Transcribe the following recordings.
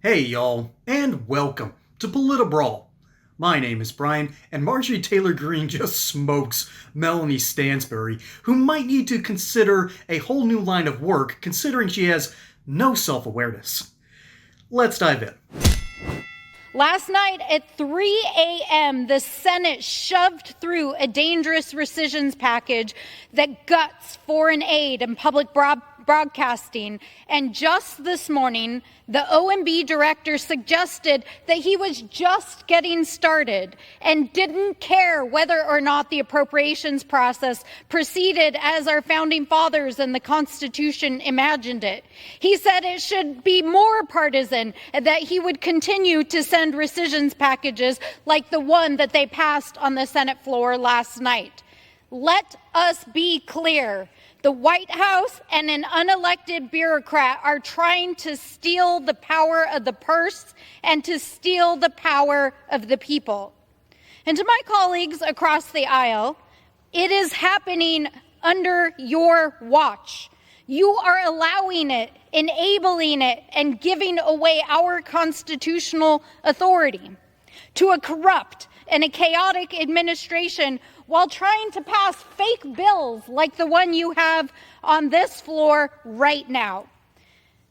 Hey y'all, and welcome to Politabrawl. My name is Brian, and Marjorie Taylor Greene just smokes Melanie Stansbury, who might need to consider a whole new line of work considering she has no self-awareness. Let's dive in. Last night at 3 a.m., the Senate shoved through a dangerous rescissions package that guts foreign aid and public broadcasting. And just this morning, the OMB director suggested that he was just getting started and didn't care whether or not the appropriations process proceeded as our founding fathers and the Constitution imagined it. He said it should be more partisan and that he would continue to send rescissions packages like the one that they passed on the Senate floor last night. Let us be clear. The White House and an unelected bureaucrat are trying to steal the power of the purse and to steal the power of the people. And to my colleagues across the aisle, it is happening under your watch. You are allowing it, enabling it, and giving away our constitutional authority to a corrupt and a chaotic administration while trying to pass fake bills like the one you have on this floor right now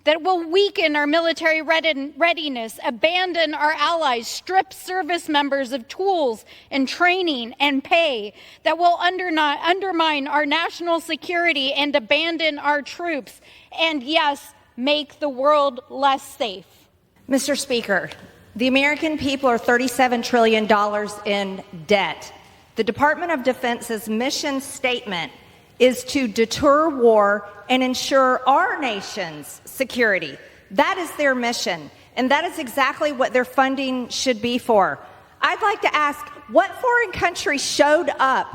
that will weaken our military readiness, abandon our allies, strip service members of tools and training and pay, that will undermine our national security and abandon our troops, and yes, make the world less safe. Mr. Speaker, the American people are $37 trillion in debt. The Department of Defense's mission statement is to deter war and ensure our nation's security. That is their mission, and that is exactly what their funding should be for. I'd like to ask, what foreign country showed up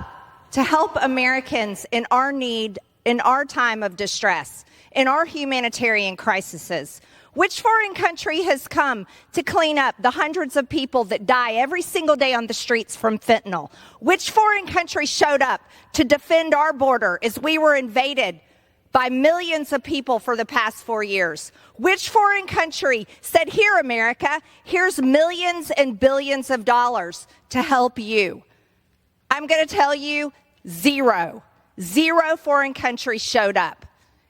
to help Americans in our need, in our time of distress, in our humanitarian crises? Which foreign country has come to clean up the hundreds of people that die every single day on the streets from fentanyl? Which foreign country showed up to defend our border as we were invaded by millions of people for the past 4 years? Which foreign country said, here, America, here's millions and billions of dollars to help you? I'm going to tell you, zero. Zero foreign countries showed up.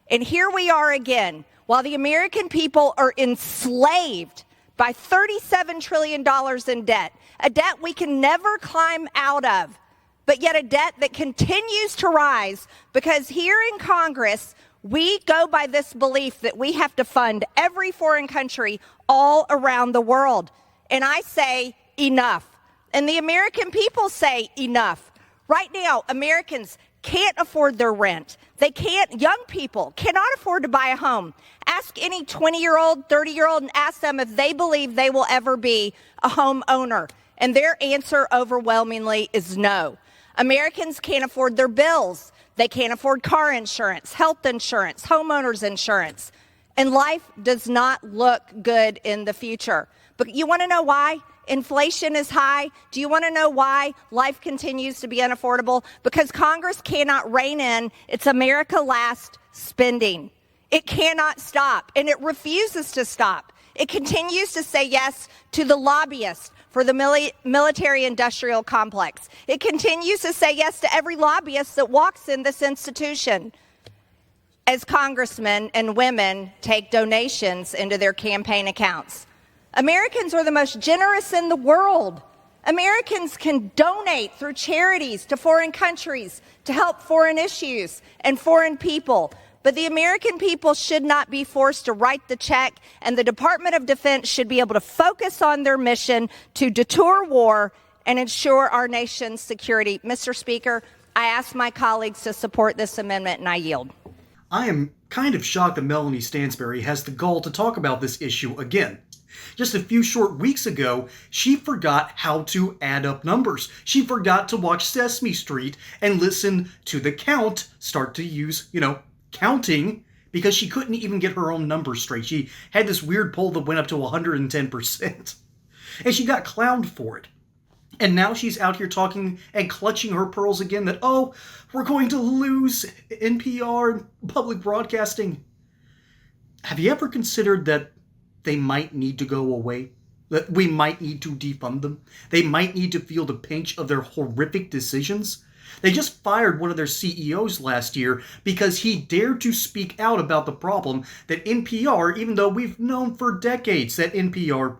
And here we are again. While the American people are enslaved by $37 trillion in debt, a debt we can never climb out of, but yet a debt that continues to rise because here in Congress, we go by this belief that we have to fund every foreign country all around the world. And I say enough. And the American people say enough. Right now, Americans can't afford their rent. Young people cannot afford to buy a home. Ask any 20-year-old, 30-year-old, and ask them if they believe they will ever be a homeowner. And their answer overwhelmingly is no. Americans can't afford their bills. They can't afford car insurance, health insurance, homeowners insurance. And life does not look good in the future. But you want to know why? Inflation is high. Do you want to know why life continues to be unaffordable? Because Congress cannot rein in its America Last spending. It cannot stop, and it refuses to stop. It continues to say yes to the lobbyists for the military-industrial complex. It continues to say yes to every lobbyist that walks in this institution as congressmen and women take donations into their campaign accounts. Americans are the most generous in the world. Americans can donate through charities to foreign countries to help foreign issues and foreign people. But the American people should not be forced to write the check, and the Department of Defense should be able to focus on their mission to deter war and ensure our nation's security. Mr. Speaker, I ask my colleagues to support this amendment, and I yield. I am kind of shocked that Melanie Stansbury has the gall to talk about this issue again. Just a few short weeks ago, she forgot how to add up numbers. She forgot to watch Sesame Street and listen to the count start to use, counting, because she couldn't even get her own numbers straight. She had this weird poll that went up to 110%. And she got clowned for it. And now she's out here talking and clutching her pearls again that, we're going to lose NPR and public broadcasting. Have you ever considered that they might need to go away. That we might need to defund them. They might need to feel the pinch of their horrific decisions. They just fired one of their CEOs last year because he dared to speak out about the problem that NPR, even though we've known for decades that NPR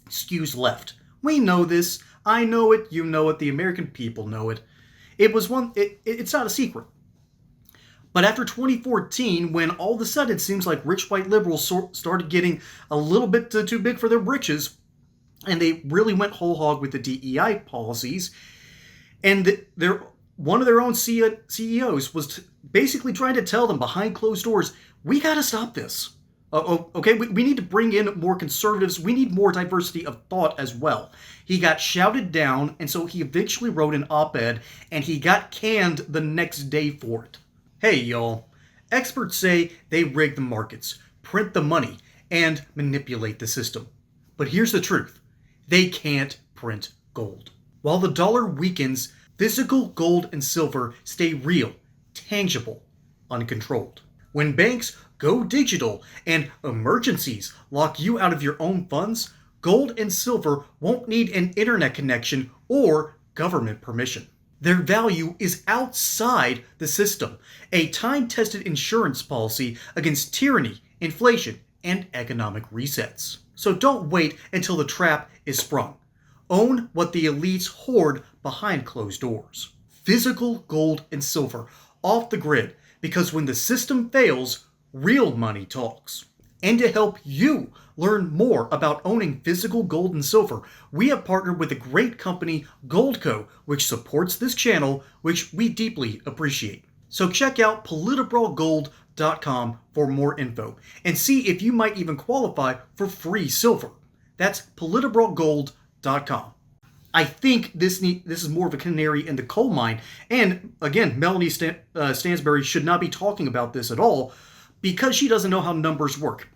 skews left. We know this. I know it. You know it. The American people know it. It's not a secret. But after 2014, when all of a sudden it seems like rich white liberals started getting a little bit too big for their britches, and they really went whole hog with the DEI policies, and one of their own CEOs was basically trying to tell them behind closed doors, we got to stop this. Okay, we need to bring in more conservatives. We need more diversity of thought as well. He got shouted down, and so he eventually wrote an op-ed, and he got canned the next day for it. Hey, y'all. Experts say they rig the markets, print the money, and manipulate the system. But here's the truth. They can't print gold. While the dollar weakens, physical gold and silver stay real, tangible, uncontrolled. When banks go digital and emergencies lock you out of your own funds, gold and silver won't need an internet connection or government permission. Their value is outside the system, a time-tested insurance policy against tyranny, inflation, and economic resets. So don't wait until the trap is sprung. Own what the elites hoard behind closed doors. Physical gold and silver off the grid, because when the system fails, real money talks. And to help you learn more about owning physical gold and silver, we have partnered with the great company Goldco, which supports this channel, which we deeply appreciate. So check out politburalgold.com for more info and see if you might even qualify for free silver. That's politburalgold.com. I think this is more of a canary in the coal mine. And again, Melanie Stansbury should not be talking about this at all because she doesn't know how numbers work.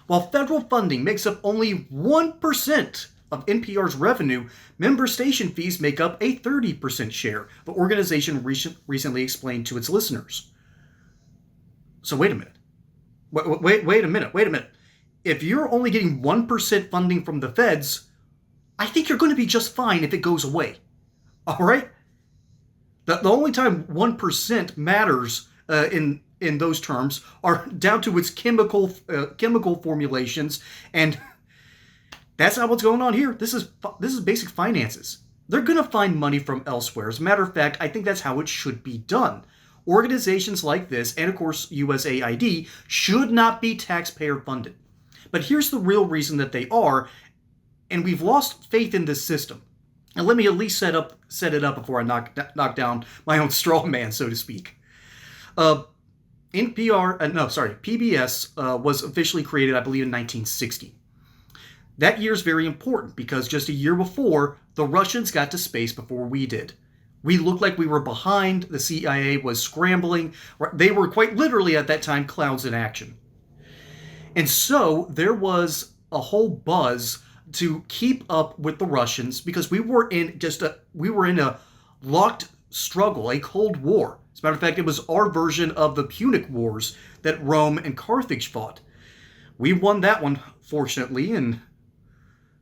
While federal funding makes up only 1% of NPR's revenue, member station fees make up a 30% share, the organization recently explained to its listeners. So wait a minute. Wait a minute. If you're only getting 1% funding from the feds, I think you're going to be just fine if it goes away. All right? The only time 1% matters in those terms are down to its chemical formulations, and that's not what's going on here. This is basic finances. They're going to find money from elsewhere. As a matter of fact, I think that's how it should be done. Organizations like this, and of course USAID, should not be taxpayer funded. But here's the real reason that they are, and we've lost faith in this system. And let me at least set it up before I knock down my own straw man, so to speak. PBS was officially created, I believe, in 1960. That year is very important because just a year before, the Russians got to space before we did. We looked like we were behind. The CIA was scrambling. They were quite literally at that time clowns in action. And so there was a whole buzz to keep up with the Russians because we were in a locked struggle, a Cold War. As a matter of fact, it was our version of the Punic Wars that Rome and Carthage fought. We won that one, fortunately, and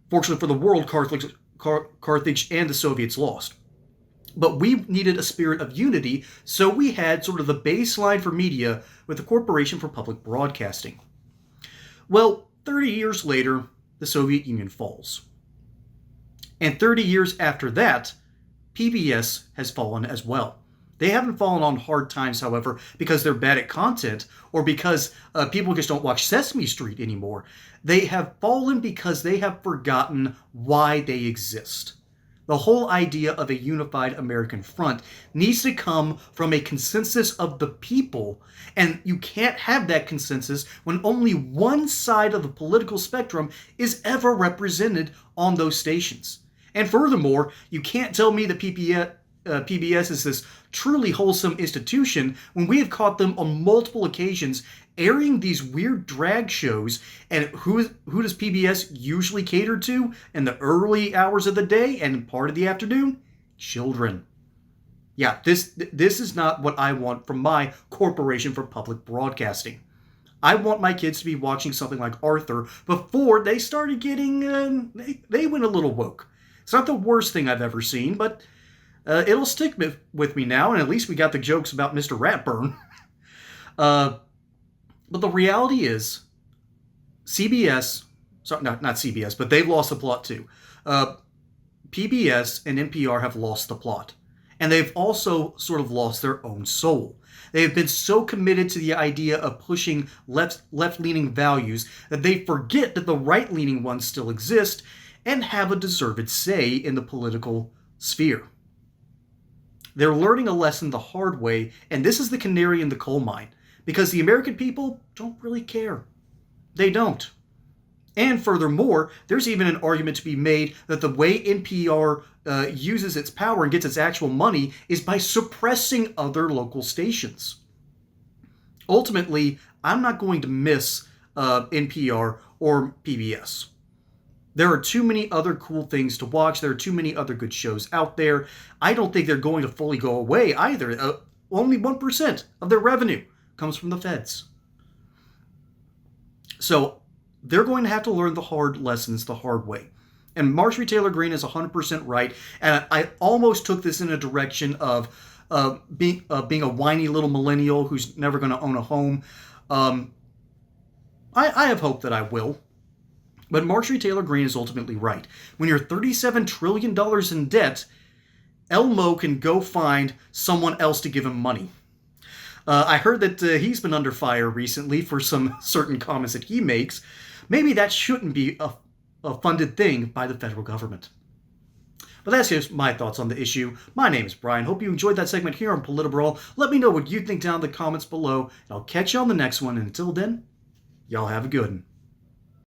fortunately for the world, Carthage and the Soviets lost. But we needed a spirit of unity, so we had sort of the baseline for media with the Corporation for Public Broadcasting. Well, 30 years later, the Soviet Union falls. And 30 years after that, PBS has fallen as well. They haven't fallen on hard times, however, because they're bad at content or because people just don't watch Sesame Street anymore. They have fallen because they have forgotten why they exist. The whole idea of a unified American front needs to come from a consensus of the people, and you can't have that consensus when only one side of the political spectrum is ever represented on those stations. And furthermore, you can't tell me that PBS is this truly wholesome institution when we have caught them on multiple occasions airing these weird drag shows. And who does PBS usually cater to in the early hours of the day and part of the afternoon? Children. Yeah, this is not what I want from my Corporation for Public Broadcasting. I want my kids to be watching something like Arthur before they started getting, they went a little woke. It's not the worst thing I've ever seen, but it'll stick with me now, and at least we got the jokes about Mr. Ratburn. But the reality is, CBS, sorry, not CBS, but they've lost the plot too. PBS and NPR have lost the plot. And they've also sort of lost their own soul. They have been so committed to the idea of pushing left-leaning values that they forget that the right-leaning ones still exist and have a deserved say in the political sphere. They're learning a lesson the hard way, and this is the canary in the coal mine, because the American people don't really care. They don't. And furthermore, there's even an argument to be made that the way NPR uses its power and gets its actual money is by suppressing other local stations. Ultimately, I'm not going to miss NPR or PBS. There are too many other cool things to watch. There are too many other good shows out there. I don't think they're going to fully go away either. Only 1% of their revenue comes from the feds. So they're going to have to learn the hard lessons the hard way. And Marjorie Taylor Greene is 100% right. And I almost took this in a direction of being a whiny little millennial who's never going to own a home. I have hope that I will. But Marjorie Taylor Greene is ultimately right. When you're $37 trillion in debt, Elmo can go find someone else to give him money. I heard that he's been under fire recently for some certain comments that he makes. Maybe that shouldn't be a funded thing by the federal government. But that's just my thoughts on the issue. My name is Brian. Hope you enjoyed that segment here on Politibrawl. Let me know what you think down in the comments below, and I'll catch you on the next one. And until then, y'all have a good one.